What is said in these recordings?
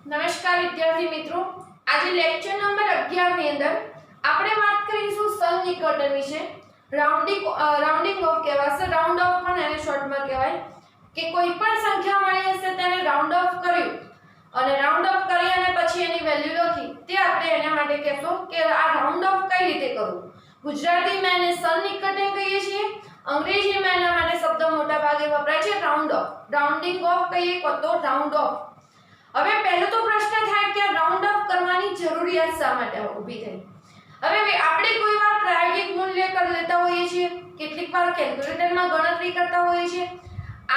નમસ્કાર વિદ્યાર્થી મિત્રો, આજે લેક્ચર નંબર 11 ની અંદર આપણે વાત કરીશું સન્નિકટન વિશે. રાઉન્ડિંગ ઓફ કહેવાશે. રાઉન્ડ ઓફ પણ એને શોર્ટમાં કહેવાય કે કોઈ પણ સંખ્યા મળી હશે તેને રાઉન્ડ ઓફ કર્યું અને રાઉન્ડ ઓફ કરી અને પછી એની વેલ્યુ લખી, તે આપણે એના માટે કહેશું કે આ રાઉન્ડ ઓફ કઈ રીતે કરવું. ગુજરાતીમાં એને સન્નિકટન કહીએ છીએ, અંગ્રેજીમાં એના માટે શબ્દ મોટા ભાગે વપરાય છે રાઉન્ડ ઓફ. રાઉન્ડિંગ ઓફ કહીએ તો રાઉન્ડ ઓફ. હવે પહેલો તો પ્રશ્ન થાય કે રાઉન્ડ ઓફ કરવાની જરૂરિયાત શા માટે ઊભી થઈ. હવે આપણે કોઈવાર પ્રાયોગિક મૂલ્ય કરી લેતા હોઈએ છીએ, કેટલીકવાર કેલ્ક્યુલેટરમાં ગણતરી કરતા હોઈએ છીએ.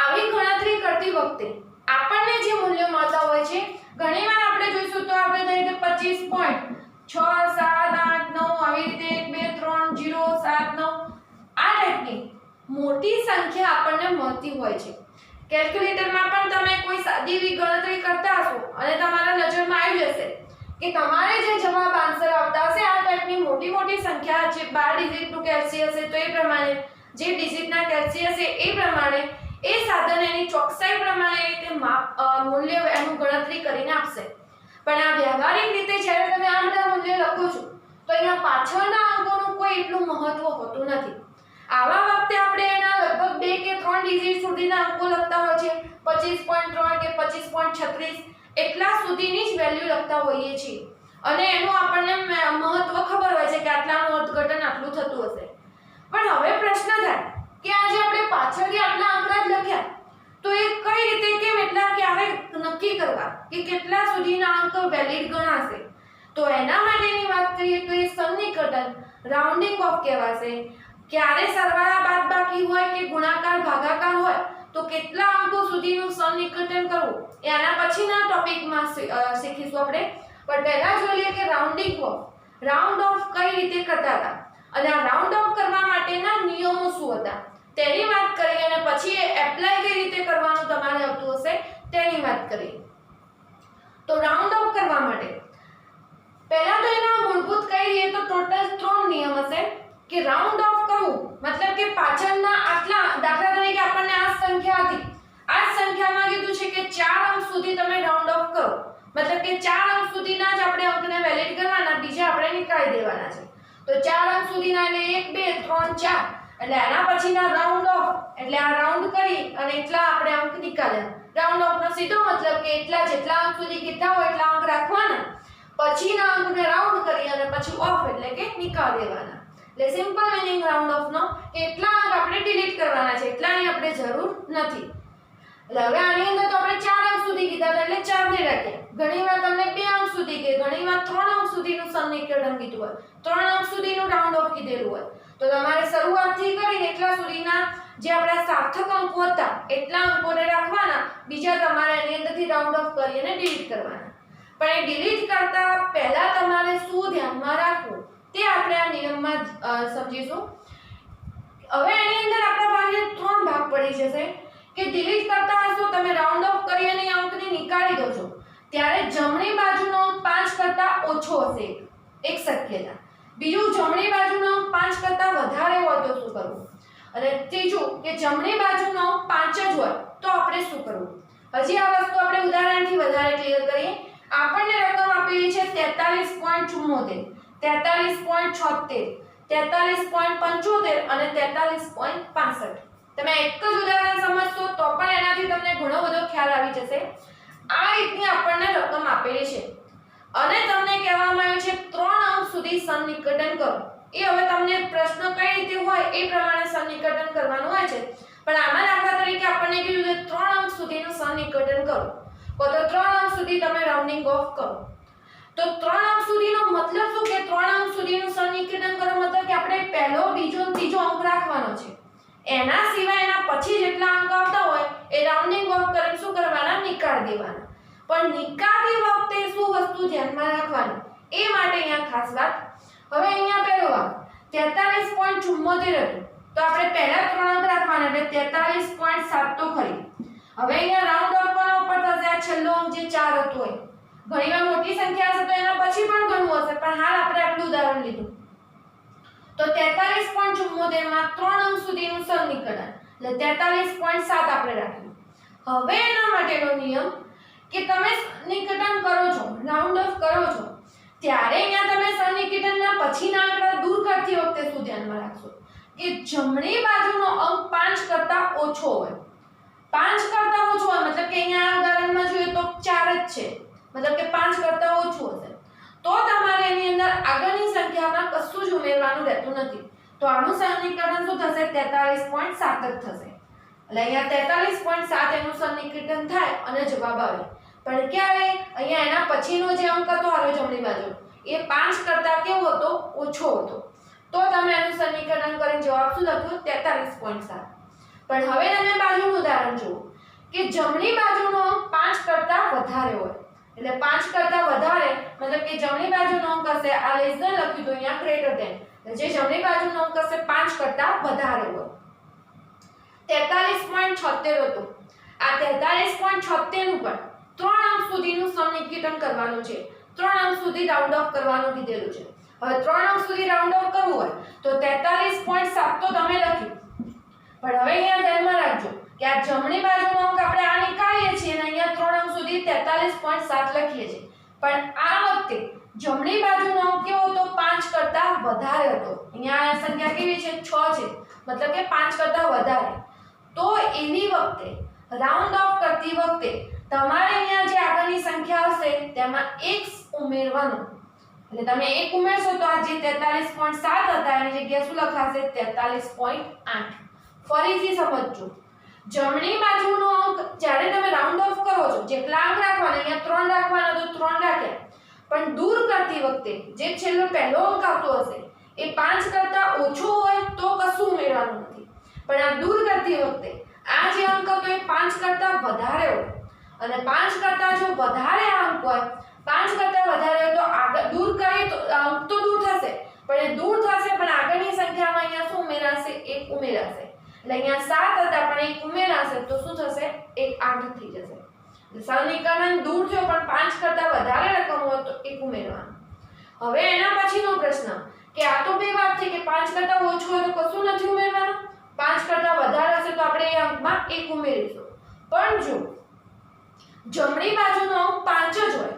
આવી ગણતરી કરતી વખતે આપણને જે મૂલ્ય મળતા હોય છે, ઘણીવાર આપણે જોઈશું તો આપણે દઈએ 25.6 7 8 9 આવી રીતે 1 2 3 0 7 9 આ ટાઈપની મોટી સંખ્યા આપણને મળતી હોય છે. કેલ્ક્યુલેટરમાં પણ તમે કોઈ સાદી એવી ગણતરી કરતા હશો અને તમારા નજરમાં આવી જશે કે તમારે જે જવાબ આન્સર આવતા હશે આ ટાઈપની મોટી સંખ્યા, જે 12 ડિજિટનું કેલ્સી હશે તો એ પ્રમાણે, જે ડિજિટના કેલ્સી હશે એ પ્રમાણે એ સાધન એની ચોકસાઈ પ્રમાણે તે મૂલ્ય એનું ગણતરી કરીને આપશે. પણ આ વ્યવહારિક રીતે જ્યારે તમે આ બધા મૂલ્ય લખો છો તો અહીંયા પાછળના અંકોનું કોઈ એટલું મહત્વ હોતું નથી. આવા વખતે આપણે એના લગભગ 2 કે 3 ડિજિટ સુધીના અંકો લખતા હોય છે. 25.3 કે 25.36 એટલા સુધીની જ વેલ્યુ લખતા હોઈએ છીએ અને એનું આપણને મહત્વ ખબર હોય છે કે આટલાનું અર્થઘટન આટલું થતું હશે. પણ હવે પ્રશ્ન થાય કે આજે આપણે પાછળથી આટલા આંકડા જ લખ્યા તો એ કઈ રીતે, કેમ, એટલા ક્યારે નક્કી કરવા કે કેટલા સુધીના અંક વેલિડ ગણાશે. તો એના માટેની વાત કરીએ તો એ સન્નિકટન, રાઉન્ડિંગ ઓફ કહેવાશે. ક્યારે સરવાળા બાદબાકી હોય કે ગુણાકાર ભાગાકાર હોય તો કેટલા અંકો સુધીનું સન્નિકટન કરવું એ આના પછીના ટોપિકમાં શીખીશું આપણે. પણ પહેલા જોઈએ કે રાઉન્ડિંગ ઓફ, રાઉન્ડ ઓફ કઈ રીતે કરતા હતા અને આ રાઉન્ડ ઓફ કરવા માટેના નિયમો શું હતા તેની વાત કરીએ અને પછી એપ્લાય કઈ રીતે કરવાનું તમારે આવતું હશે તેની વાત કરીએ. તો રાઉન્ડ ઓફ કરવા માટે પહેલા તો એના મૂળભૂત કહીએ તો ટોટલ 3 નિયમ હશે કે રાઉન્ડ ઓફ કરવું મતલબ કે પાછળના આટલા, દાખલા તરીકે આપણને આ સંખ્યા હતી, આ સંખ્યામાં કીધું છે કે 4 અંક સુધી તમે રાઉન્ડ ઓફ કરો, મતલબ કે 4 અંક સુધીના જ આપણે અંકને વેલિડ કરવાના, બીજા આપણે નીકાળી દેવાના છે. તો 4 અંક સુધીના એટલે 1 2 3 4 એટલે આના પછીના રાઉન્ડ ઓફ એટલે આ રાઉન્ડ કરી અને એટલા આપણે અંક નીકાળ્યા. રાઉન્ડ ઓફ નો સીધો મતલબ કે એટલા જેટલા અંક સુધી કેટલા હોય એટલા અંક રાખવાના, પછીના અંકને રાઉન્ડ કરી અને પછી ઓફ એટલે કે નીકાળી દેવાના. એટલે સિમ્પલ મીનિંગ રાઉન્ડ ઓફ નો કે એટલા અંક આપણે ડિલીટ કરવાના છે, એટલાની આપણે જરૂર નથી. એટલે હવે આની અંદર તો આપણે 4 અંક સુધી કીધા હતા એટલે 4 ને રાખ્યા. ઘણીવાર તમને 2 અંક સુધી કે ઘણીવાર 3 અંક સુધીનું સન્નિકટન કીધું હોય, 3 અંક સુધીનું રાઉન્ડ ઓફ કીધેલું હોય તો તમારે શરૂઆતથી કરીને એટલા સુધીના જે આપણા સાર્થક અંકો હતા એટલા અંકોને રાખવાના, બીજા તમારે એની અંદરથી રાઉન્ડ ઓફ કરી અને ડિલીટ કરવાના. પણ એ ડિલીટ કરતા પહેલા તમારે શું ધ્યાનમાં રાખવું તે આપણે આ નિયમમાં સમજીશું. હવે એની અંદર આપણા ભાગે 3 ભાગ પડી જશે કે ડિલીટ કરતા હશો તમે રાઉન્ડ ઓફ કરી અને અંકને નીકાળી દો છો ત્યારે જમણી બાજુનો અંક 5 કરતા ઓછો હશે, એક શક્યતા. બીજું, જમણી બાજુનો અંક 5 કરતા વધારે હોય તો શું કરવું, અને ત્રીજું કે જમણી બાજુનો અંક 5 જ હોય તો આપણે શું કરવું. હજી આ વસ્તુ આપણે ઉદાહરણથી વધારે ક્લિયર કરીએ. આપણને રકમ આપેલી છે 43.74, 43.76, 43.75 અને 43.65. તમે એક જ ઉદાહરણ સમજશો તો પણ એનાથી તમને ઘણો બધો ખ્યાલ આવી જશે. આ રીતની આપણને રકમ આપેલી છે અને તમને કહેવામાં આવ્યું છે 3 અંક સુધી સન્નિકટન કરો. એ હવે તમને પ્રશ્ન કઈ રીતે હોય એ પ્રમાણે સન્નિકટન કરવાનું હોય છે. પણ આમાં દાખલા તરીકે આપણને કીધું છે 3 અંક સુધીનું સન્નિકટન કરો, તો 3 અંક સુધી તમે રાઉન્ડિંગ ઓફ કરો. તો 3 અંક સુધીનો મતલબ શું કે 3 અંક સુધીનું સન્નિકટન કરો મતલબ કે આપણે પહેલો, બીજો અને ત્રીજો અંક રાખવાનો છે. એના સિવાય એના પછી જેટલા અંક આવતા હોય એ રાઉન્ડિંગ ઓફ કરીને શું કરવાના, નીકાળી દેવાના. પણ નીકાળતી વખતે શું વસ્તુ ધ્યાનમાં રાખવાની એ માટે અહીંયા ખાસ વાત. હવે અહીંયા પહેલો અંક 43.74 હતું તો આપણે પહેલા 3 અંક રાખવાના એટલે 43.7 તો ખરી. હવે અહીંયા રાઉન્ડ ઓફ કોના ઉપર થશે, આ છેલ્લો અંક જે 4 હતો હોય. ઘણીવાર મોટી સંખ્યા હશે તો એના પછી પણ ઘણું હશે, પણ હાલ આપણે આટલું ઉદાહરણ લીધું. તો 43.74 માં 3 અંક સુધીનું સન્નિકટન એટલે 43.7 આપણે રાખ્યું. હવે એના માટેનો નિયમ કે તમે સન્નિકટન કરો છો, રાઉન્ડ ઓફ કરો છો, ત્યારે અહીંયા તમે સન્નિકટનના પછીના આંકડા દૂર કરતી વખતે શું ધ્યાનમાં રાખશો કે જમણી બાજુનો અંક 5 કરતા ઓછો હોય. 5 કરતા ઓછો હોય મતલબ કે અહીંયા આ ઉદાહરણમાં જોઈએ તો 4 જ છે, મતલબ કે 5 કરતા ઓછું હશે, તો તમારે એની અંદર આગળની સંખ્યામાં કશું જ ઉમેરવાનું રહેતું નથી. તો આનું સન્નિકટન શું થશે? 43.7 જ થશે. એટલે અહીંયા 43.7 એનું સન્નિકટન થાય અને જવાબ આવે. પણ ક્યારે? અહીંયા એના પછીનો જે અંક હતો આરો જમણી બાજુ એ 5 કરતા કેવો હતો? ઓછો હતો. તો તમે એનું સન્નિકટન કરીને જવાબ શું લખ્યો? 43.7. પણ હવે તમે બાજુનું ઉદાહરણ જુઓ કે જમણી બાજુનો અંક 5 કરતા વધારે હોય. એટલે 5 કરતા વધારે મતલબ કે જમણી બાજુનો અંક હશે, આ લેસ ધેન લખ્યું તો અહીંયા ગ્રેટર ધેન, જે જમણી બાજુનો અંક હશે 5 કરતા વધારે હોય. 43.76 હતું. આ 43.76 નું પણ 3 અંક સુધીનું સન્નિકટન કરવાનું છે. 3 અંક સુધી રાઉન્ડ ઓફ કરવાનું કીધેલું છે. હવે 3 અંક સુધી રાઉન્ડ ઓફ કરવું હોય તો 43.7 તો તમે લખ્યું, પણ હવે અહીંયા ધ્યાનમાં રાખજો કે આ જમણી બાજુનો અંક આપણે આ નીકાળીએ છીએ અને અહીંયા 3 અંક સુધી 43.7 લખીએ છીએ. પણ આ વખતે જમણી બાજુનો અંક કેવો હતો? 5 કરતા વધારે હતો. અહીંયા આ સંખ્યા કેવી છે? 6 છે, મતલબ કે 5 કરતા વધારે. તો એવી વખતે રાઉન્ડ ઓફ કરતી વખતે તમારે અહીંયા જે આગળની સંખ્યા હશે તેમાં 1 ઉમેરવાનું. એટલે તમે 1 ઉમેરશો તો આ જે 43.7 હતા એની જગ્યાએ શું લખાશે? 43.8. ફરીથી સમજજો, જમણી બાજુનો અંક જ્યારે તમે રાઉન્ડ ઓફ કરો છો જેટલા અંક રાખવાના, અહીંયા 3 રાખવાના તો 3 રાખ્યા, પણ દૂર કરતી વખતે જે છેલ્લો પહેલો અંક આવતો હશે એ 5 કરતા ઓછો હોય તો કશું ઉમેરવાનું નથી. પણ આ દૂર કરતી વખતે આ જે અંક હતો એ 5 કરતા વધારે હોય અને 5 કરતા જો વધારે અંક હોય, 5 કરતા વધારે હોય તો આગળ દૂર કરીએ તો અંક તો દૂર થશે, પણ એ દૂર થશે પણ આગળની સંખ્યામાં અહીંયા શું ઉમેરાશે? 1 ઉમેરાશે. એટલે અહીંયા 7 હતા પણ 1 ઉમેરાશે તો શું થશે? 1 8 થઈ જશે. સન્નિકટન દૂર થયો પણ 5 કરતા વધારે રકમ હોય તો 1 ઉમેરવાનું. હવે એના પછીનો પ્રશ્ન કે આ તો બે વાત થઈ કે 5 કરતા ઓછું હોય તો કશું નથી ઉમેરવાનું, 5 કરતા વધારે હશે તો આપણે એ અંકમાં 1 ઉમેરીશું. પણ જો જમણી બાજુનો અંક 5 જ હોય,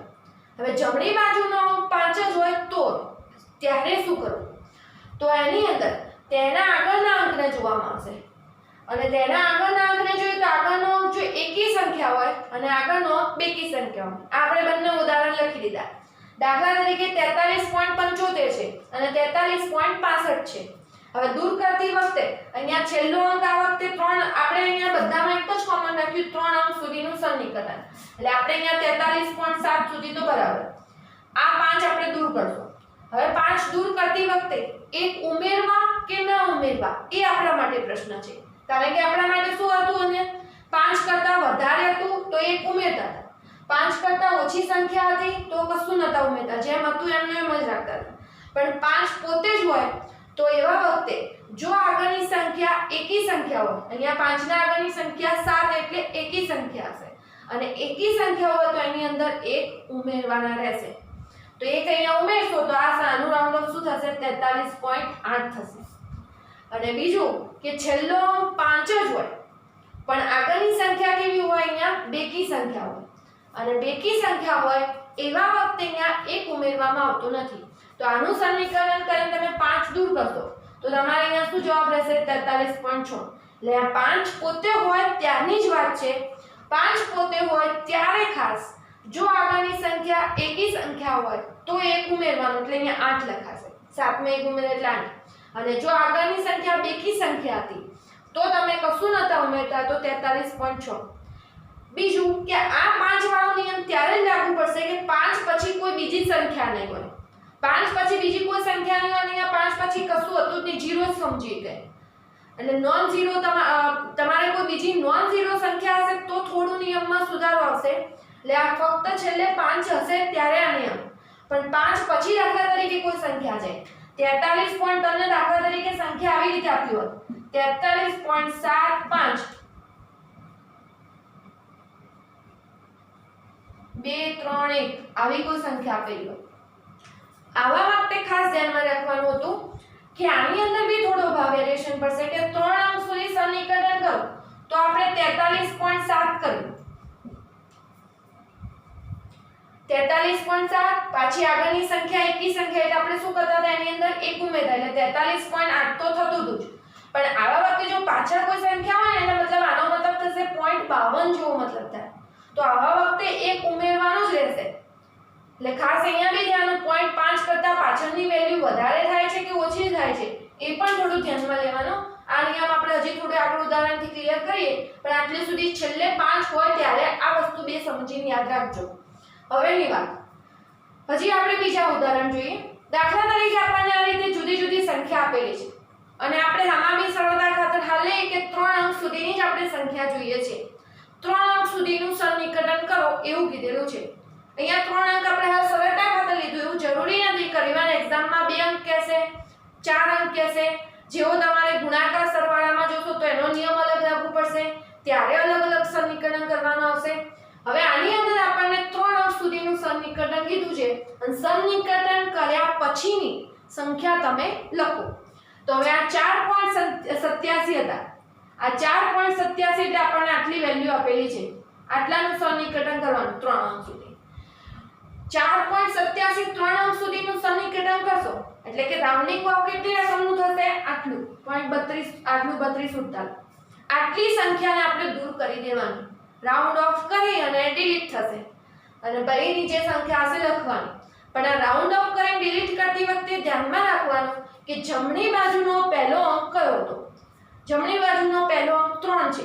હવે જમણી બાજુનો અંક 5 જ હોય તો ત્યારે શું કરવું? તો એની અંદર તેના આગળના અંકને જોવામાં આવશે અને તેના આગળના અંકને જોઈએ તો આગળનો અંક જો એકી સંખ્યા હોય અને આગળનો અંક બેકી સંખ્યા હોય. આપણે બંને ઉદાહરણ લખી દીધા. દાખલા તરીકે 43.75 છે અને 43.65 છે. હવે દૂર કરતી વખતે અહીંયા છેલ્લો અંક આ વખતે 3, આપણે અહીંયા બધામાં એક જ કોમન રાખ્યું 3 અંક સુધીનું સન્નિકટન. એટલે આપણે અહીંયા 43.7 સુધી તો બરાબર. આ 5 આપણે દૂર કરશું. હવે 5 દૂર કરતી વખતે એક ઉમેરવા કે ન ઉમેરવા એ આપણા માટે પ્રશ્ન છે. કારણ કે આપણા માટે શું હતું? અને 5 કરતા વધારે હતું તો એક ઉમેરતા હતા, 5 કરતા ઓછી સંખ્યા હતી તો કશું નતા ઉમેરતા, જેમ હતું એમને એમ જ રાખતા હતા. પણ 5 પોતે જ હોય તો એવા વખતે જો આગળની સંખ્યા એકી સંખ્યા હોય, અહીંયા 5 ના આગળની સંખ્યા 7 એટલે એકી સંખ્યા હશે અને એકી સંખ્યા હોય તો એની અંદર 1 ઉમેરવાના રહેશે. તો એક અહીંયા ઉમેરશો તો આ સાનું રાઉન્ડ ઓફ શું થશે? 43.8 થશે. અને બીજું કે છેલ્લો અંક 5 જ હોય પણ આગળની સંખ્યા કેવી હોય? અહીંયા બેકી સંખ્યા હોય અને બેકી સંખ્યા હોય એવા વખતે અહીંયા 1 ઉમેરવામાં આવતું નથી. તો આનું સમીકરણ કરીને તમે 5 દૂર કરશો તો તમારે અહીંયા શું જવાબ રહેશે? 43.6. એટલે આ 5 પોતે હોય ત્યારની જ વાત છે. 5 પોતે હોય ત્યારે ખાસ જો આગળની સંખ્યા એકી સંખ્યા હોય તો 1 ઉમેરવાનું, એટલે અહીંયા 8 લખાશે. 7 માં 1 ઉમેરે એટલે 8. અને જો આગળની સંખ્યા બેકી સંખ્યા હતી તો તમે કશું નતા ઉમેરતા તો 43.6. બીજું કે આ 5 વાળો નિયમ ત્યારે જ લાગુ પડશે કે 5 પછી કોઈ બીજી સંખ્યા નહીં હોય. 5 પછી બીજી કોઈ સંખ્યા નહીં હોય, અહીંયા 5 પછી કશું હતું જ નહીં, 0 જ સમજી ગયે. એટલે નોન ઝીરો તમારે કોઈ બીજી નોન ઝીરો સંખ્યા હશે તો થોડું નિયમમાં સુધારો આવશે. એટલે આ ફક્ત છેલ્લે 5 હશે ત્યારે આ નિયમ, પણ 5 પછી દાખલા તરીકે કોઈ સંખ્યા છે 43 પોઈન્ટ, તમને દાખલા તરીકે સંખ્યા આવી રીતે આપી હોત 43.75 2 3 1 આવી કોઈ સંખ્યા આપેલી હોય. આવા વખતે ખાસ ધ્યાનમાં રાખવાનું હતું કે આની અંદર બી થોડો ભાવ વેરિએશન પડશે કે 3 અંક સુધી સમીકરણ કરો તો આપણે 43.7 કર્યું 43.7 પાછી આગળની સંખ્યા એકી સંખ્યા એટલે આપણે શું કરતા હતા એની અંદર એક ઉમેરતા એટલે 43.8 તો થતું હતું જ પણ આવા વખતે જો પાછળ કોઈ સંખ્યા હોય એનો મતલબ આનો મતલબ થશે 0.52 જેવો મતલબ થાય તો આવા વખતે એક ઉમેરવાનું જ રહેશે એટલે ખાસ અહીંયા બી ધ્યાન 0.5 કરતા પાછળની વેલ્યુ વધારે થાય છે કે ઓછી થાય છે એ પણ થોડું ધ્યાનમાં લેવાનું આ નિયમ આપણે હજી થોડું આગળ ઉદાહરણથી ક્લિયર કરીએ પણ આટલે સુધી છેલ્લે 5 હોય ત્યારે આ વસ્તુ બે સમજીને યાદ રાખજો હવેની વાત હજી આપણે બીજા ઉદાહરણ જોઈએ દાખલા તરીકે આપણને આ રીતે જુદી જુદી સંખ્યા આપેલી છે અને આપણે આમાં બી સરળતા ખાતર હાલ લઈએ કે 3 અંક સુધીની જ આપણે સંખ્યા જોઈએ છે 3 અંક સુધીનું સન્નિકટન કરો એવું કીધેલું છે અહીંયા 3 અંક આપણે હાલ સરળતા ખાતર લીધું એવું જરૂરી નથી કરીવાના એક્ઝામમાં 2 અંક કહેશે 4 અંક કહેશે જેવો તમારે ગુણાકાર સરવાળામાં જોશો તો એનો નિયમ અલગ લાગુ પડશે ત્યારે અલગ અલગ સન્નિકટન કરવાનું આવશે હવે આની અંદર આપણને 3 અંક સુધીનું સન્નિકટન કીધું છે અને સન્નિકટન કર્યા પછીની સંખ્યા તમે લખો તો હવે આ 4.87 હતા આ 4.87 એટલે આપણને આટલી વેલ્યુ આપેલી છે આટલાનું સન્નિકટન કરવાનું 3 અંક સુધી 4.87 3 અંક સુધીનું સન્નિકટન કરશો એટલે કે રાઉન્ડિંગ ઓફ કેટલી રકમનું થશે આટલું 0.32 આટલું 32 આટલી સંખ્યાને આપણે દૂર કરી દેવાની રાઉન્ડ ઓફ કરી અને ડિલીટ થશે અને પછી નીચે સંખ્યા હશે લખવાની પણ આ રાઉન્ડ ઓફ કરીને ડિલીટ કરતી વખતે ધ્યાનમાં રાખવાનું કે જમણી બાજુનો પહેલો અંક કયો હતો જમણી બાજુનો પહેલો અંક 3 છે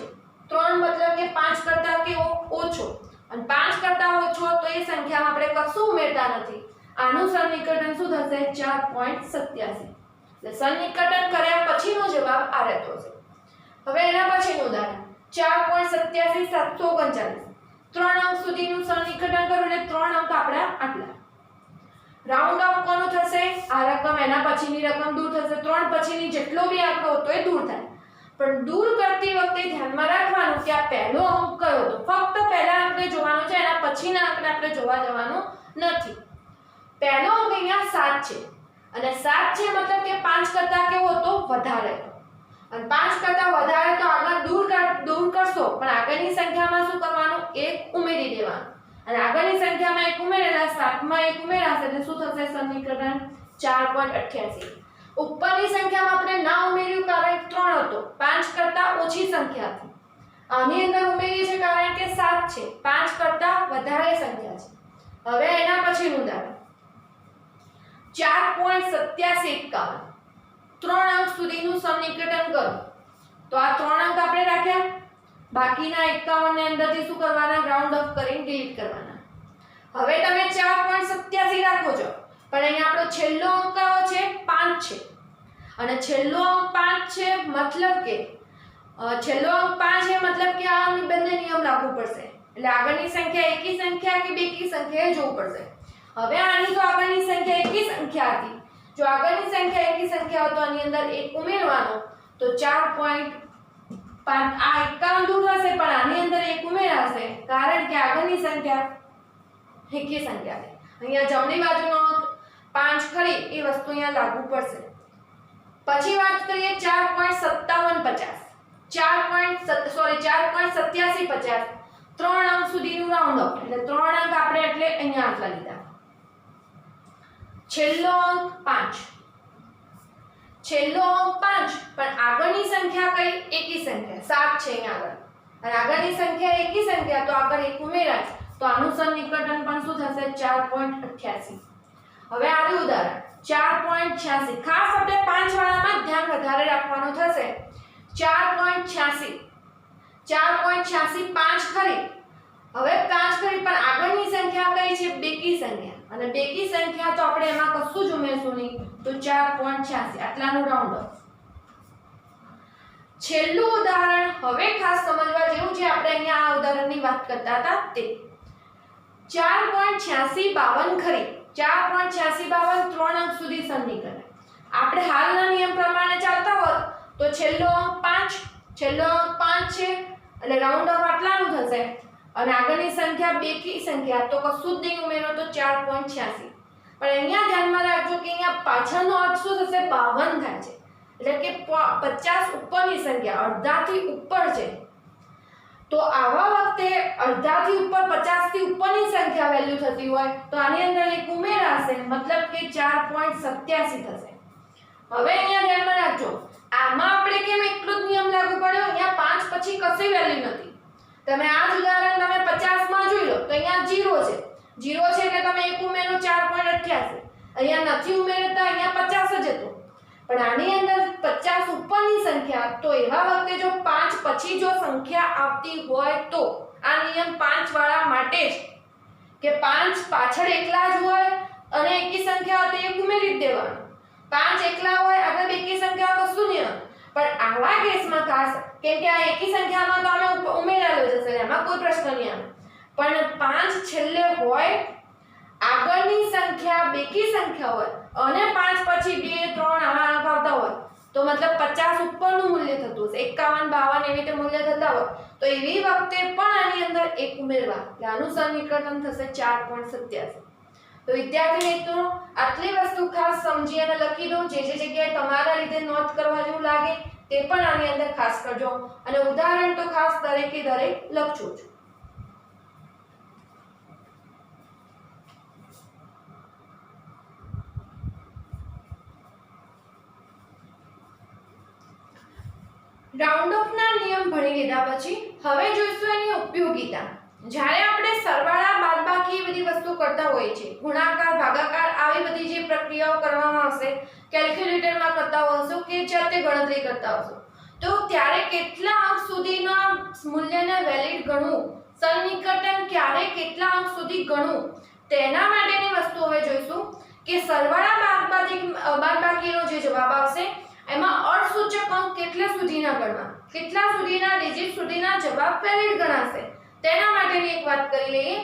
3 મતલબ કે 5 કરતા કેવો ઓછો અને 5 કરતા ઓછો તો એ સંખ્યામાં આપણે કશું ઉમેરતા નથી આનું સન્નિકટન શું થશે 4.87 એટલે સન્નિકટન કર્યા પછીનો જવાબ આ રહેતો છે હવે એના પછીનું ઉદાહરણ 4.87 739 3 અંક સુધીનું સન્નિકટન કરો એટલે 3 અંક આપણા આટલા રાઉન્ડ ઓફ કોનું થશે આ રકમ એના પછીની રકમ દૂર થશે 3 પછીની જેટલો બી આંકડો હતો એ દૂર થાય પણ દૂર કરતી વખતે ધ્યાનમાં રાખવાનું કે આ પહેલો અંક કયો હતો ફક્ત પહેલા આંકને જોવાનો છે એના પછીના આંકને આપણે જોવા જવાનું નથી પહેલો અંક અહીંયા 7 છે અને 7 છે મતલબ કે 5 કરતા કેવો હતો વધારે અને 5 કરતા વધારે તો આગળ દૂર કરશો પણ આગળની સંખ્યામાં શું કરવાનું 1 ઉમેરી દેવાનું અને આગળની સંખ્યામાં 1 ઉમેરેલા 7 માં 1 ઉમેરાશે એટલે શું થશે સમીકરણ 4.88 ઉપરની સંખ્યામાં આપણે ના ઉમેર્યું કારણ 3 હતો 5 કરતા ઓછી સંખ્યા હતી આની અંદર ઉમેરીએ છે કારણ કે 7 છે 5 કરતા વધારે સંખ્યા છે હવે એના પછીનું ઉદાહરણ 4.8751 3 અંક સુધીનું સમીકરણ કરો તો આ 3 અંક આપણે રાખ્યા બાકીના 51 ને અંદરથી શું કરવાના રાઉન્ડ ઓફ કરીને ડિલીટ કરવાના હવે તમે 4.87 રાખો છો પણ અહીંયા આપણો છેલ્લો અંક કયો છે 5 છે અને છેલ્લો અંક 5 છે મતલબ કે છેલ્લો અંક 5 છે મતલબ કે આ બંને નિયમ લાગુ પડશે એટલે આગળની સંખ્યા એકી સંખ્યા કે બેકી સંખ્યા જોવું પડશે હવે આની તો આગળની સંખ્યા એકી સંખ્યા હતી જો આગળની સંખ્યા એકી સંખ્યા હોય તો આની અંદર 1 ઉમેરવાનો તો 4.5 આ 51 દૂર થશે પણ આની અંદર 1 ઉમેરાશે કારણ કે આગળની સંખ્યા એકી સંખ્યા છે અહીંયા જમણી બાજુનો અંક 5 ખરી એ વસ્તુ અહીંયા લાગુ પડશે પછી વાત કરીએ 4.5750 4.8750 3 અંક સુધીનું રાઉન્ડ ઓફ એટલે 3 અંક આપણે એટલે અહીંયા આટલા લીધા છેલ્લો અંક 5 પણ આગળની સંખ્યા કઈ એકી સંખ્યા 7 છે અહીંયા આગળ અને આગળની સંખ્યા એકી સંખ્યા તો આગળ 1 ઉમેરાય તો આનું સન્નિકટન પણ શું થશે 4.88 હવે આનું ઉદાહરણ 4.86 ખાસ આપણે 5 વાળામાં ધ્યાન વધારે રાખવાનું થશે 4.86 5 ખરી હવે 5 ખરી પણ આગળની સંખ્યા કઈ છે બેકી સંખ્યા અને બેકી સંખ્યા તો આપણે એમાં કશું જ ઉમેરશું નહીં તો 4.86 આટલાનું રાઉન્ડ ઓફ છેલ્લું ઉદાહરણ હવે ખાસ સમજવા જેવું છે આપણે અહીંયા આ ઉદાહરણની વાત કરતા હતા તે 4.8652 ખરી 4.8652 3 અંક સુધી સન્નિકટન આપણે હાલના નિયમ પ્રમાણે ચાલતા હોત તો છેલ્લો અંક 5 છે એટલે રાઉન્ડ ઓફ આટલાનું થશે અને આગળની સંખ્યા બેકી સંખ્યા તો કશું જ નહીં ઉમેરો તો 4.86 પણ અહીંયા ધ્યાનમાં રાખજો કે અહીંયા પાછળનો અર્થ શું થશે 52 થાય છે એટલે કે 50 ઉપરની સંખ્યા અડધાથી ઉપર છે તો આવા વખતે વખતે અડધાથી ઉપર 50 થી ઉપરની સંખ્યા વેલ્યુ થતી હોય તો આની અંદર એક ઉમેરાશે, મતલબ કે 4.87 થશે. હવે અહીંયા ધ્યાનમાં રાખજો, આમાં આપણે કેમ એટલો જ નિયમ લાગુ પડ્યો, અહીંયા 5 પછી કશી વેલ્યુ નથી. તમે આ જ ઉદાહરણ તમે 50 માં જોઈ લો તો અહીંયા 0 છે, 0 છે એટલે તમે એક ઉમેરો 4.88. અહીંયા નથી ઉમેરતા, અહીંયા 50 જ હતો. પણ આની અંદર 50 ઉપરની સંખ્યા, તો એવા વખતે જો 5 પછી જો સંખ્યા આવતી હોય તો આ નિયમ 5 વાળા માટે જ, કે 5 પાછળ એકલા જ હોય અને એકી સંખ્યા હોય તો એક ઉમેરી જ દેવાનું. 5 એકલા હોય આગળ એકી સંખ્યા હોય તો શૂન્ય. પણ આવા કેસમાં ખાસ, કેમ કે આ એકી સંખ્યામાં તો અમે ઉમેરેલો જશે, એમાં કોઈ પ્રશ્ન નહીં આવે. પણ 5 છેલ્લે હોય, આગળની સંખ્યા બેકી સંખ્યા હોય અને 5 પછી 2 3 આવા અંક આવતા હોય તો મતલબ 50 ઉપરનું મૂલ્ય થતું હશે, 51 52 એવી રીતે મૂલ્ય થતા હોય તો એવી વખતે પણ આની અંદર એક ઉમેરવા, એટલે આનું સમીકરણ થશે 4.87. તો વિદ્યાર્થી મિત્રો આટલી વસ્તુ ખાસ સમજી અને લખી દો. જે જગ્યાએ તમારા લીધે નોંધ કરવા જેવું લાગે તે પણ આની અંદર ખાસ કરજો, અને ઉદાહરણ તો ખાસ દરેકે દરેક લખજો જ. રાઉન્ડ ઓફ ના નિયમ ભણી લીધા પછી હવે જોઈશું એની ઉપયોગિતા. જ્યારે આપણે સરવાળા, બાદબાકી બધી વસ્તુ કરતા હોઈએ છીએ, ગુણાકાર, ભાગાકાર આવી બધી જે પ્રક્રિયાઓ કરવામાં આવશે, કેલ્ક્યુલેટરમાં કરતા હોશો કે જાતે ગણતરી કરતા હોશો, તો ત્યારે કેટલા અંક સુધીના મૂલ્યને વેલિડ ગણવું, સન્નિકટન ક્યારે કેટલા અંક સુધી ગણવું, તેના માટેની વસ્તુ હવે જોઈશું. કે સરવાળા, બાદબાકીનો જે જવાબ આવશે એમાં અર્થસૂચક અંક કેટલા સુધીના ગણવા, કેટલા સુધીના ડિજિટ સુધીના જવાબ વેલિડ ગણાશે, તેના માટેની એક વાત કરી લઈએ.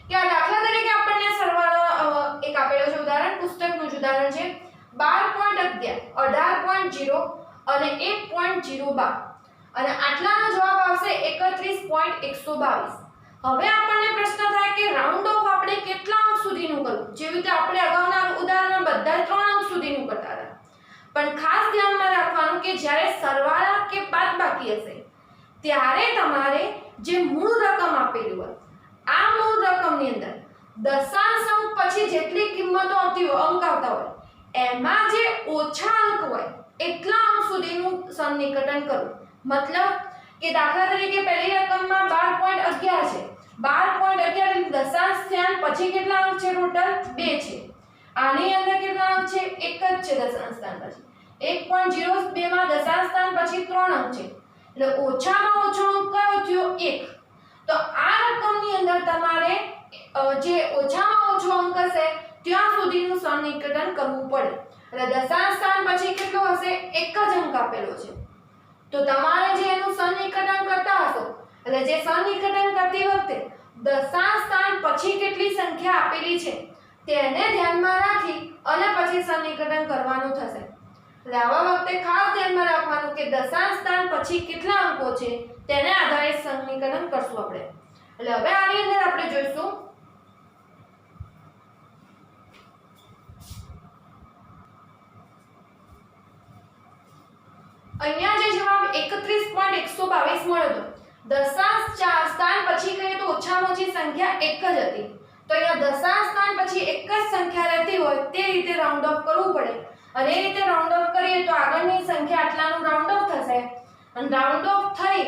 કે આ દાખલા તરીકે આપણને સરવાળો એક આપેલો છે ઉદાહરણ, પુસ્તકનું જ ઉદાહરણ છે 12.11, 18.0 અને 1.012, અને આટલાનો જવાબ આવશે 31.122. હવે આપણને પ્રશ્ન થાય કે રાઉન્ડ ઓફ આપણે કેટલા અંક સુધીનું કરવું. જેવી રીતે આપણે અગાઉના ઉદાહરણમાં બધા 3 અંક સુધીનું કરતા હતા, પણ ખાસ ધ્યાનમાં રાખવાનું કે જ્યારે સરવાળા કે બાદબાકી હશે ત્યારે તમારે જે મૂળ રકમ આપેલી હોય, આ મૂળ રકમની અંદર દશાંશ અંક પછી જેટલી કિંમતો આવતી હોય, અંક આવતા હોય, એમાં જે ઓછા અંક હોય એટલા અંક સુધીનું સન્નિકટન કરવું. મતલબ કે દાખલા તરીકે પહેલી રકમમાં 12.11 છે, 12.11 દશાંશ સ્થાન પછી કેટલા અંક છે? ટોટલ 2 છે. આની અંદર કેટલા અંક છે? 1 જ છે દશાંશ સ્થાન પછી. 1.02 માં દશાંશ સ્થાન પછી 3 અંક છે, એટલે ઓછામાં ઓછો અંક કયો થયો? 1. તો આ રકમની અંદર તમારે જે ઓછામાં ઓછો અંક હશે ત્યાં સુધીનું સન્નિકટન કરવું પડે. એટલે દશાંશ સ્થાન પછી કેટલો હશે? 1 જ અંક આપેલો છે. તો તમારે જે એનું સન્નિકટન કરતા હશો, એટલે જે સન્નિકટન કરતી વખતે દશાંશ સ્થાન પછી કેટલી સંખ્યા આપેલી છે તેને ધ્યાનમાં રાખી અને પછી સન્નિકટન કરવાનું થશે. એટલે આવા વખતે ખાસ ધ્યાનમાં રાખવાનું કે દશાંશ સ્થાન પછી કેટલા અંકો છે તેને આધારે સન્નિકટન કરશું આપણે. એટલે હવે આની અંદર આપણે જોઈશું અહીંયા જે જવાબ 31.122 મળ્યો હતો, દશાંશ સ્થાન પછી કહીએ તો ઓછામાં ઓછી સંખ્યા 1 જ હતી. તો અહીંયા દશાંશ સ્થાન પછી 1 જ સંખ્યા રહેતી હોય તે રીતે રાઉન્ડ ઓફ કરવું પડે, અને એ રીતે રાઉન્ડ ઓફ કરીએ તો આગળની સંખ્યા આટલાનું રાઉન્ડ ઓફ થશે, અને રાઉન્ડ ઓફ થઈ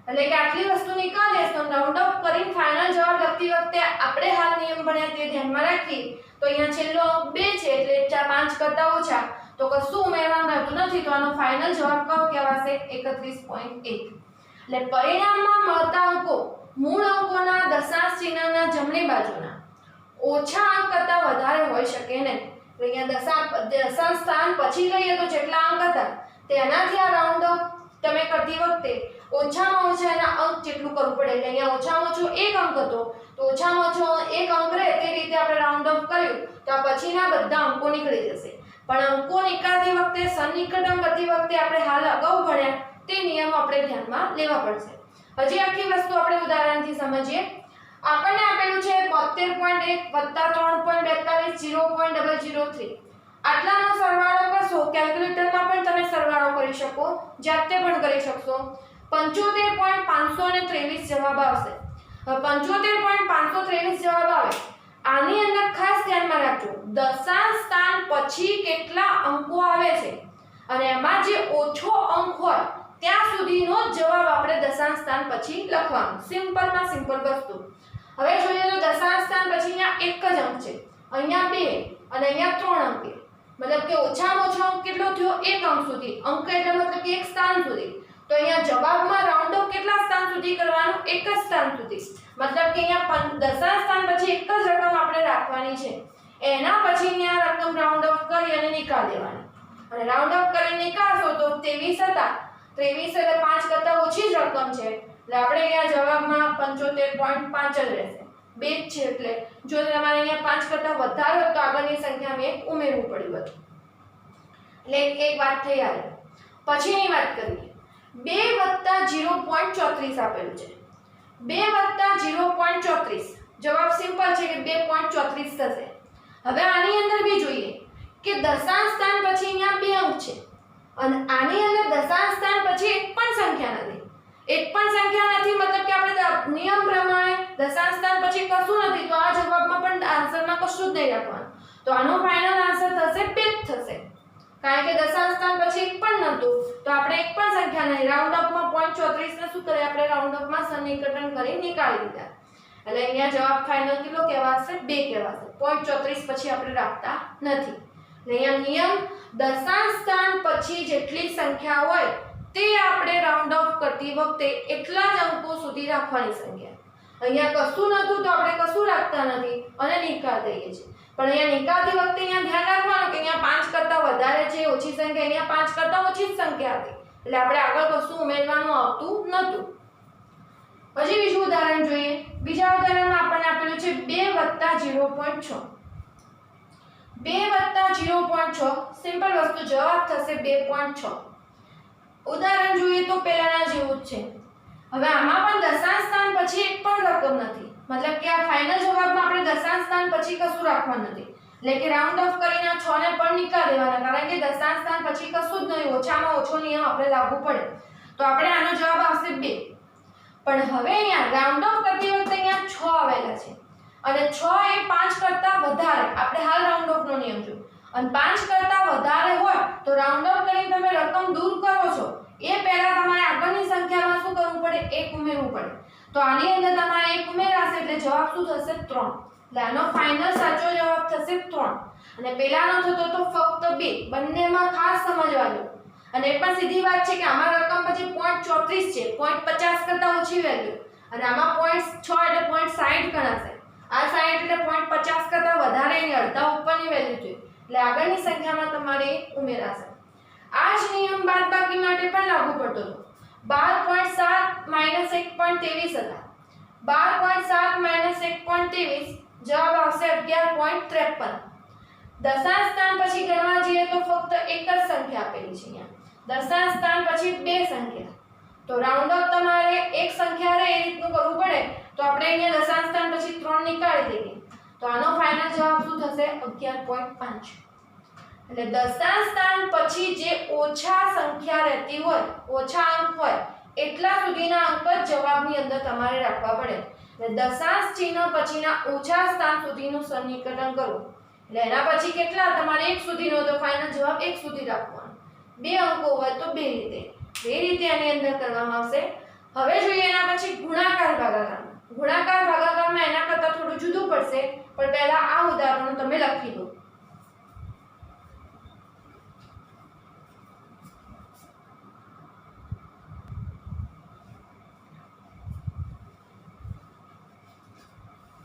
એટલે કે આટલી વસ્તુ નીકળે તો રાઉન્ડ ઓફ કરીને ફાઇનલ જવાબ લખતી વખતે આપણે હાલ નિયમ ભણ્યા તે ધ્યાનમાં રાખી તો અહીંયા છેલ્લો 2 છે એટલે 5 કરતા ઓછા તો કશું ઉમેરવાનું રહેતું નથી, તો આનો ફાઇનલ જવાબ કયો કહેવાશે? 31.1. એટલે પરિણામમાં મળતા અંકો મૂળ અંકોના દશાંશ ચિહ્નના જમણી બાજુના ઓછા અંક કરતાં વધારે હોઈ શકે નહીં. તો અહીંયા દશાંશ સ્થાન પછી લઈએ તો જેટલા અંક હતા તેનાથી આ રાઉન્ડ ઓફ તમે કરતી વખતે ઓછામાં ઓછા એના અંક જેટલું કરવું પડે. એટલે અહીંયા ઓછામાં ઓછો 1 અંક હતો તો ઓછામાં ઓછો 1 અંક રહે તે રીતે આપણે રાઉન્ડ ઓફ કર્યું તો આ પછીના બધા અંકો નીકળી જશે. પણ અંકો નીકળતી વખતે સન્નિકટન કરતી વખતે આપણે હાલ અગાઉ ભણ્યા તે નિયમો આપણે ધ્યાનમાં લેવા પડશે. હજી આખી વસ્તુ આપણે ઉદાહરણથી સમજીએ. આપણને આપેલું છે 72.1 + 3.42 0.003. આટલાનો સરવાળો કરશો, કેલ્ક્યુલેટરમાં પણ તમે સરવાળો કરી શકો, જાતે પણ કરી શકશો. 75.523 જવાબ આવશે. 75.523 જવાબ આવે. આની અંદર ખાસ ધ્યાનમાં રાખજો દશાંશ સ્થાન પછી કેટલા અંકો આવે છે અને એમાં જે ઓછો અંક હોય ત્યાં સુધીનો જવાબ આપણે દશાંશ સ્થાન પછી લખવાનું. સિમ્પલમાં સિમ્પલ વસ્તુ. હવે જોઈએ તો દશાંશ સ્થાન પછી અહીંયા એક જ અંક છે, અહીંયા 2 અને અહીંયા 3 અંક છે. મતલબ કે ઓછામાં ઓછો અંક કેટલો થયો? 1 અંક સુધી. અંક એટલે મતલબ કે એક સ્થાન સુધી. તો અહીંયા જવાબમાં રાઉન્ડ ઓફ કેટલા સ્થાન સુધી કરવાનું? એક જ સ્થાન સુધી. મતલબ કે અહીંયા દશાંશ સ્થાન પછી એક જ રકમ આપણે રાખવાની છે. એના પછી અહીંયા રકમ રાઉન્ડ ઓફ કરી અને નિકાલ દેવાની. અને રાઉન્ડ ઓફ કરીને નિકાળશો તો 23 હતા. 23 એટલે 5 કરતા ઓછી જ રકમ છે એટલે આપણે અહીંયા જવાબમાં 75.5 જ રહેશે. 2 જ છે એટલે જો તમારે અહીંયા 5 કરતા વધારે હોય તો આગળની સંખ્યામાં 1 ઉમેરવું પડ્યું હતું. એટલે એક વાત થઈ આવે. પછીની વાત કરીએ. 2 + 0.34 આપેલું છે. 2 + 0.34 જવાબ સિમ્પલ છે કે 2.34 થશે. હવે આની અંદર બી જોઈએ કે દશાંશ સ્થાન પછી અહીંયા 2 અંક છે અને આની અંદર દશાંશ સ્થાન પછી એક પણ સંખ્યા નથી. એક પણ સંખ્યા નથી મતલબ કે આપણે નિયમ પ્રમાણે દશાંશ સ્થાન પછી કશું નથી તો આ જવાબમાં પણ આન્સરમાં કશું જ નહીં રાખવાનું. તો આનો ફાઇનલ આન્સર થશે 2 જ થશે. કારણ કે દશાંશ સ્થાન પછી એક પણ નહોતું તો આપણે એક પણ સંખ્યા નહીં રાઉન્ડ અપમાં 0.34 ને શું કરે આપણે રાઉન્ડ અપમાં સન્નિકટન કરી નીકાળી દીધા. એટલે અહીંયા જવાબ ફાઇનલ કેટલો કહેવાશે? 2 કહેવાશે. 0.34 પછી આપણે રાખતા નથી. અહીંયા નિયમ દશાંશ સ્થાન પછી જેટલી સંખ્યા હોય તે આપણે રાઉન્ડ ઓફ કરતી વખતે એટલા જ અંકો સુધી રાખવાની સંખ્યા. અહીંયા કશું નહોતું તો આપણે કશું રાખતા નથી અને નિકાલ દઈએ છીએ. પણ અહીંયા નિકાલતી વખતે અહીંયા ધ્યાન રાખવાનું કે અહીંયા 5 કરતા વધારે છે ઓછી સંખ્યા, અહીંયા 5 કરતા ઓછી જ સંખ્યા હતી એટલે આપણે આગળ કશું ઉમેરવાનું આવતું નહોતું. પછી બીજું ઉદાહરણ જોઈએ. બીજા ઉદાહરણમાં આપણને આપેલું છે 2 + 0.6 સિમ્પલ વસ્તુ જવાબ થશે 2.6. ઉદાહરણ જોઈએ તો પહેલાના જેવું જ છે. હવે આમાં પણ દશાંશ સ્થાન પછી એક પણ રકમ નથી. મતલબ કે આ ફાઇનલ જવાબમાં આપણે દશાંશ સ્થાન પછી કશું રાખવાનું નથી. એટલે કે રાઉન્ડ ઓફ કરીને 6 ને પણ નીકાળી દેવાના કારણ કે દશાંશ સ્થાન પછી કશું જ નહીં. ઓછામાં ઓછો નિયમ આપણે લાગુ પડે. તો આપણે આનો જવાબ આવશે 2. પણ હવે અહીંયા રાઉન્ડ ઓફ કરતી વખતે અહીંયા 6 આવેલા છે અને 6 એ 5 કરતા વધારે. આપણે હાલ રાઉન્ડ ઓફ નો નિયમ જો અને 5 કરતા વધારે હોય તો રાઉન્ડ ઓફ કરીને તમે રકમ દૂર કરો છો એ પહેલા તમારે આગળની સંખ્યામાં શું કરવું પડે? 1 ઉમેરવું પડે. તો આની અંદર તમારે 1 ઉમેરાશે એટલે જવાબ શું થશે? 3. એટલે આનો ફાઇનલ સાચો જવાબ થશે 3 અને પેલાનો થતો તો ફક્ત 2. બંનેમાં ખાસ સમજવા જો. અને એ પણ સીધી વાત છે કે આમાં રકમ પછી 0.34 છે, 0.50 કરતા ઓછી વેલ્યુ અને આમાં 0.6 એટલે 0.60 ગણાશે. આ 60 એટલે 0.50 કરતા વધારે એની અડધા ઉપરની વેલ્યુ છે એટલે આગળની સંખ્યામાં તમારે ઉમેરાશે. આ જ નિયમ બાદબાકી માટે પણ લાગુ પડતો હતો. 12.7 - 1.23 હતા. 12.7 - 1.23 જવાબ આવશે 11.53. દશાંશ સ્થાન પછી ગણવા જઈએ તો ફક્ત એક જ સંખ્યા આપેલી છે. અહીંયા દશાંશ સ્થાન પછી 2 સંખ્યા તો રાઉન્ડ ઓફ તમારે એક સંખ્યા રહે એ રીતનું કરવું પડે. તો આપણે અહીંયા દશાંશ સ્થાન પછી 3 નીકાળી દઈએ તો આનો ફાઇનલ જવાબ શું થશે? 11.5. એટલે દશાંશ સ્થાન પછી જે ઓછા સંખ્યા રહેતી હોય, ઓછા અંક હોય એટલા સુધીના અંક જ જવાબની અંદર તમારે રાખવા પડે. એટલે દશાંશ ચિહ્ન પછીના ઓછા સ્થાન સુધીનું સન્નિકટન કરવું. એટલે એના પછી કેટલા તમારે 1 સુધીનો તો ફાઇનલ જવાબ 1 સુધી રાખવાનો. 2 અંકો હોય તો 2 રીતે. 2 રીતે આની અંદર કરવામાં આવશે. હવે જોઈએ એના પછી ગુણાકાર ભાગાકાર. ગુણાકાર ભાગાકારમાં એના કરતાં થોડું જુદું પડશે પણ પહેલા આ ઉદાહરણો તમે લખી દો.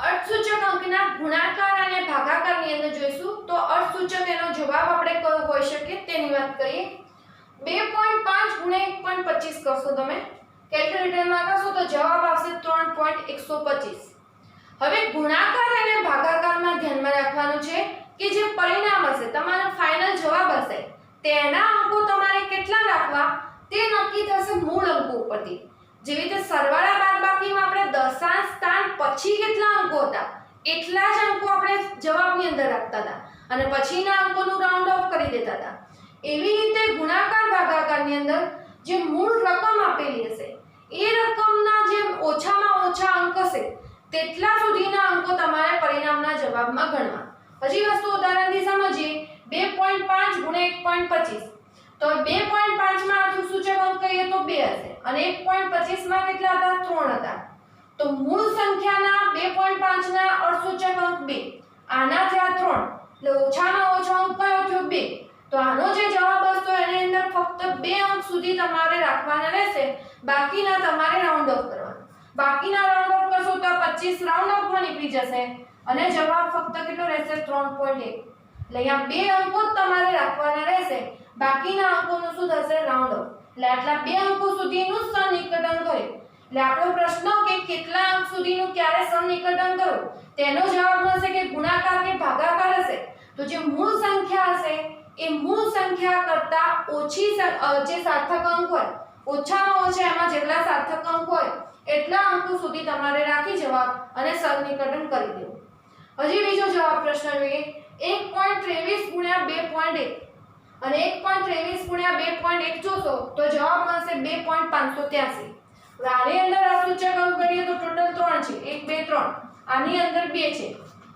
અર્થસૂચક અંકના ગુણાકાર અને ભાગાકારની અંદર જોઈશું તો અર્થસૂચક એનો જવાબ આપણે કયો હોઈ શકે તેની વાત કરીએ. 2.5 × 1.25 કરશો તમે કેલ્ક્યુલેટરમાં કરશો તો જવાબ આવશે 3.125. હવે ગુણાકાર અને ભાગાકારમાં ધ્યાનમાં રાખવાનું છે કે જે પરિણામ હશે તમારો ફાઇનલ જવાબ હશે તેના અંકો તમારે કેટલા રાખવા તે નક્કી થશે મૂળ અંકો ઉપરથી. જેવી રીતે સરવાળા બાદબાકીમાં આપણે દશાંશ સ્થાન પછી કેટલા અંકો હતા એટલા જ અંકો આપણે જવાબની અંદર રાખતા હતા અને પછીના અંકોનું રાઉન્ડ ઓફ કરી દેતા હતા. એવી રીતે ગુણાકાર ભાગાકારની અંદર જે મૂળ રકમ આપેલી હશે એ રકમના જે ઓછામાં ઓછા અંક હશે તેટલા સુધીના અંકો તમારે પરિણામના જવાબમાં ગણવા. હજી વસ્તુ ઉદાહરણથી સમજીએ. 2.5 ગુણ્યા 1.25 તો 2.5 માં આનું સૂચક અંક કહીએ તો 2 હશે અને 1.25 માં કેટલા હતા? 3 હતા. તો મૂળ સંખ્યાના 2.5 ના અર્ધસૂચક અંક 2, આના થયા 3, એટલે ઓછામાં ઓછો અંક કયો થયો? 2. તો આનો જે જવાબ હશે એની અંદર ફક્ત 2 અંક સુધી તમારે રાખવાના રહેશે, બાકીના તમારે રાઉન્ડ ઓફ કરવાના. બાકીના રાઉન્ડ ઓફ કરશો તો 25 રાઉન્ડ ઓફમાં નીકળી જશે અને જવાબ ફક્ત કેટલો રહેશે? 3.1. એટલે અહીંયા 2 અંકો જ તમારે રાખવાના રહેશે, બાકીના અંકોનું શું થશે? Round of. એટલે આટલા 2 અંકો સુધીનું સન્નિકટન કરે. એટલે આપણો પ્રશ્ન કે કેટલા અંક સુધીનું ક્યારે સન્નિકટન કરવું, તેનો જવાબ મળશે કે ગુણાકાર કે ભાગાકાર હશે તો જે મૂળ સંખ્યા હશે એ મૂળ સંખ્યા કરતા ઓછી જે સાર્થક અંક હોય, ઓછામાં ઓછા એમાં જેટલા સાર્થક અંક હોય એટલા અંકો સુધી તમારે રાખી જવાબ અને સન્નિકટન કરી દેવું. હજી બીજો જવાબ પ્રશ્ન જોઈએ. 1.23 ગુણ્યા 2.1 અને 1.23 ગુણ્યા 2.1 જોશો તો જવાબ મળશે 2.583. હવે આની અંદર આ સૂચક અંક ગણીએ તો ટોટલ 3 છે. 1 2 3. આની અંદર 2 છે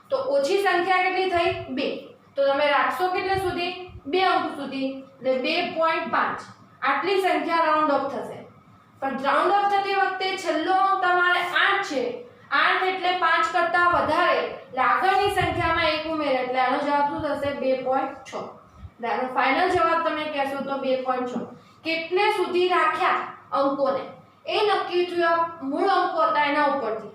તો ઓછી સંખ્યા કેટલી થઈ? 2. તો તમે રાખશો કેટલે સુધી? 2 અંક સુધી, એટલે 2.5. આટલી સંખ્યા રાઉન્ડ ઓફ થશે. પણ રાઉન્ડ ઓફ થતી વખતે છેલ્લો અંક તમારે 8 છે. 8 એટલે 5 કરતા વધારે, એટલે આગળની સંખ્યામાં 1 ઉમેરે, એટલે આનો જવાબ શું થશે? 2.6. એટલે આનો ફાઇનલ જવાબ તમે કહેશો તો 2.6. કેટલે સુધી રાખ્યા અંકોને એ નક્કી થયું મૂળ અંકો હતા એના ઉપરથી.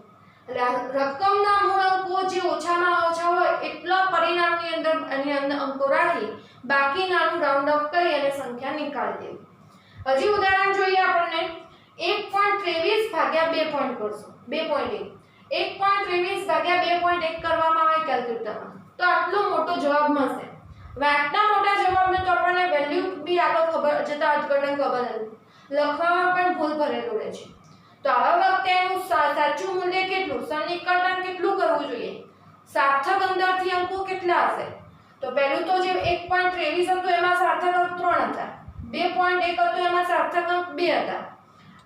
એટલે રકમના મૂળ અંકો જે ઓછામાં ઓછા હોય એટલા પરિણામની અંદર એની અંદર અંકો રાખી બાકીનાનું રાઉન્ડ ઓફ કરી અને સંખ્યા નીકાળી દેવી. હજી ઉદાહરણ જોઈએ આપણને. 1.23 ભાગ્યા 2 પોઈન્ટ કરશો 2.1. 1.23 ભાગ્યા 2.1 કરવામાં આવે કેલ્ક્યુલેટરમાં તો આટલો મોટો જવાબ મળશે. હવે આટલા મોટા જવાબને તો આપણને વેલ્યુ બી આગળ ખબર જતા અર્થઘટન ખબર નથી, લખવામાં પણ ભૂલ ભરેલું રહે છે. તો આવા વખતે એનું સાચું મૂલ્ય કેટલું, સન્નિકટન કેટલું કરવું જોઈએ, સાર્થક અંદરથી અંકો કેટલા હશે? તો પહેલું તો જે 1.23 હતું એમાં સાર્થક અંક 3 હતા, 2.1 હતું એમાં સાર્થક અંક 2 હતા.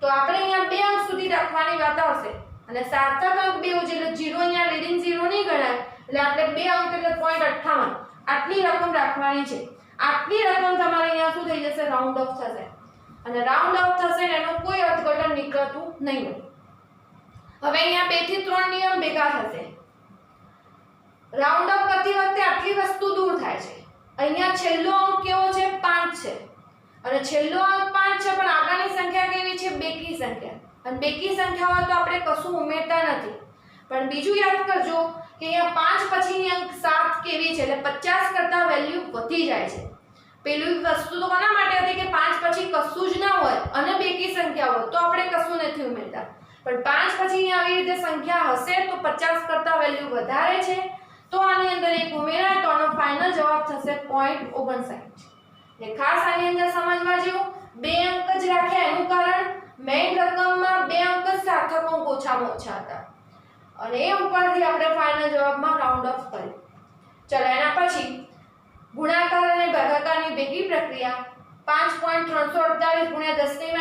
તો આપણે અહીંયા 2 અંક સુધી રાખવાની વાત આવશે અને સાર્થક અંક 2 એટલે 0 અહીંયા લીડિંગ 0 નહીં ગણાય, એટલે આપણે 2 અંક એટલે 0.58 આટલી રકમ રાખવાની છે. આટલી રકમ તમારે અહીંયા શું થઈ જશે? રાઉન્ડ ઓફ થશે અને રાઉન્ડ ઓફ થશે ને એનો કોઈ અર્થઘટન નીકળતું નહીં. હવે અહીંયા 2 થી 3 નિયમ ભેગા થશે. રાઉન્ડ ઓફ કરતી વખતે આટલી વસ્તુ દૂર થાય છે. અહીંયા છેલ્લો અંક કેવો છે? 5 છે અને છેલ્લો અંક 5 છે પણ આગળની સંખ્યા કેવી છે? બેકી સંખ્યા. અને બેકી સંખ્યા હોય તો આપણે કશું ઉમેરતા નથી. પણ બીજું યાદ કરજો કે અહીંયા 5 પછીની અંક 7 કેવી છે? એટલે 50 કરતા વેલ્યુ વધી જાય છે. પેલી વસ્તુ તો કોના માટે હતી કે 5 પછી કશું જ ના હોય અને બેકી સંખ્યા હોય તો આપણે કશું નથી ઉમેરતા, પણ 5 પછી આવી રીતે સંખ્યા હશે તો 50 કરતા વેલ્યુ વધારે છે તો આની અંદર એક ઉમેરાય તો આનો ફાઇનલ જવાબ થશે 0.59. એટલે ખાસ આની અંદર સમજવા જેવું 2 અંક જ રાખ્યા એનું કારણ મેઈન રકમમાં 2 અંક જ સાર્થક અંક ઓછામાં ઓછા હતા અને એ ઉપરથી આપણે ફાઇનલ જવાબમાં રાઉન્ડ ઓફ કર્યું. ચલો એના પછી ગુણાકાર અને ભાગાકારની ભેગી પ્રક્રિયા. 5.348 ગુણ્યા 10 ની -2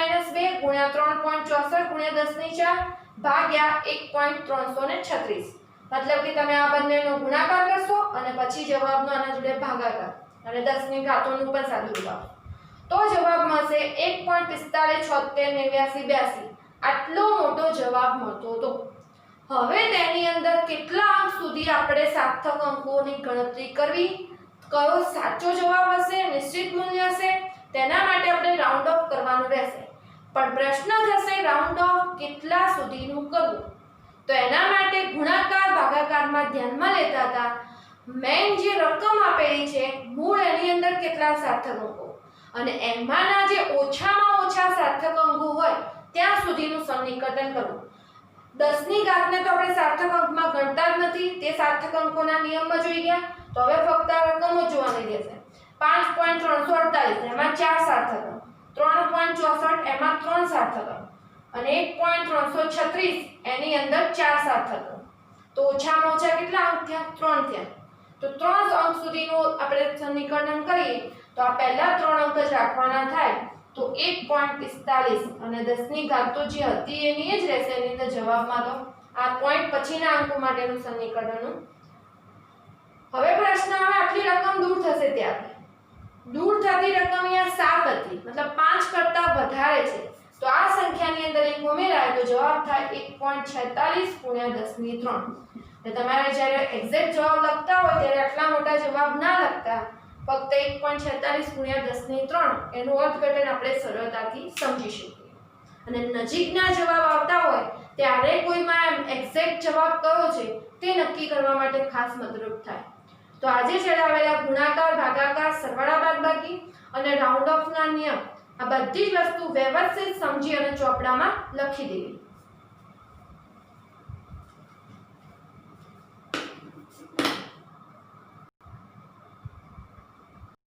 ગુણ્યા 3.64 ગુણ્યા 10 ની 4 ભાગ્યા 1.336. મતલબ કે તમે આ બંનેનો ગુણાકાર કરશો અને પછી જવાબનો આના જોડે ભાગાકાર અને 10 ની ઘાતોનું પણ સાદું રૂપ તો જવાબ મળશે 1.45768982. આટલો મોટો જવાબ મળતો હતો. હવે તેની અંદર કેટલા અંક સુધી આપણે સાર્થક અંકોની ગણતરી કરવી, કયો સાચો જવાબ હશે, નિશ્ચિત મૂલ્ય હશે, તેના માટે આપણે રાઉન્ડ ઓફ કરવાનું રહેશે. પણ પ્રશ્ન થશે રાઉન્ડ ઓફ કેટલા સુધીનું કરવું? તો એના માટે ગુણાકાર ભાગાકારમાં ધ્યાનમાં લેતા હતા મેઈન જે રકમ આપેલી છે મૂળ એની અંદર કેટલા સાર્થક અંકો અને એમાંના જે ઓછામાં ઓછા સાર્થક અંકો હોય ત્યાં સુધીનું સન્નિકટન કરવું. 10 ની ઘાતને તો આપણે સાર્થક અંકમાં ગણતા જ નથી, તે સાર્થક અંકોના નિયમમાં જોઈ ગયા. તો હવે ફક્ત આ રકમો જોવાની રહેશે. 5.348 એમાં 4 સાર્થક અંક, 3.64 એમાં 3 સાર્થક અંક અને 1.336 એની અંદર 4 સાર્થક અંક. તો ઓછામાં ઓછા કેટલા અંક થયા? 3 થયા. તો 3 અંક સુધીનું આપણે સન્નિકટન કરીએ તો આ પહેલા 3 અંક જ રાખવાના થાય તો 1.45 અને 10 ની ઘાત તો જે હતી એની જ રહેશે, એની અંદર જવાબમાં તો આ પોઈન્ટ પછીના અંકો માટેનું સમીકરણનું. હવે પ્રશ્ન આવે આટલી રકમ દૂર થશે ત્યારે. દૂર થતી રકમ અહીંયા 7 હતી, મતલબ 5 કરતા વધારે છે. તો આ સંખ્યાની અંદર એક ઉમેરાય તો જવાબ થાય 1.46 × 10⁻3. તો તમારે જ્યારે એક્ઝેક્ટ જવાબ લખતા હોય ત્યારે આટલા મોટા જવાબ ના લખતા, ફક્ત 1.46 × 10⁻3 એનું અર્થઘટન આપણે સરળતાથી સમજી શકીએ. અને નજીકના જવાબ આવતા હોય ત્યારે કોઈમાં એક્ઝેક્ટ જવાબ કયો છે તે નક્કી કરવા માટે ખાસ મદદરૂપ થાય. તો આજે ચલાવેલા ગુણાકાર, ભાગાકાર, સરવાળા, બાદબાકી અને રાઉન્ડ ઓફ ના નિયમ આ બધી જ વસ્તુ વ્યવસ્થિત સમજી અને ચોપડામાં લખી દેવી.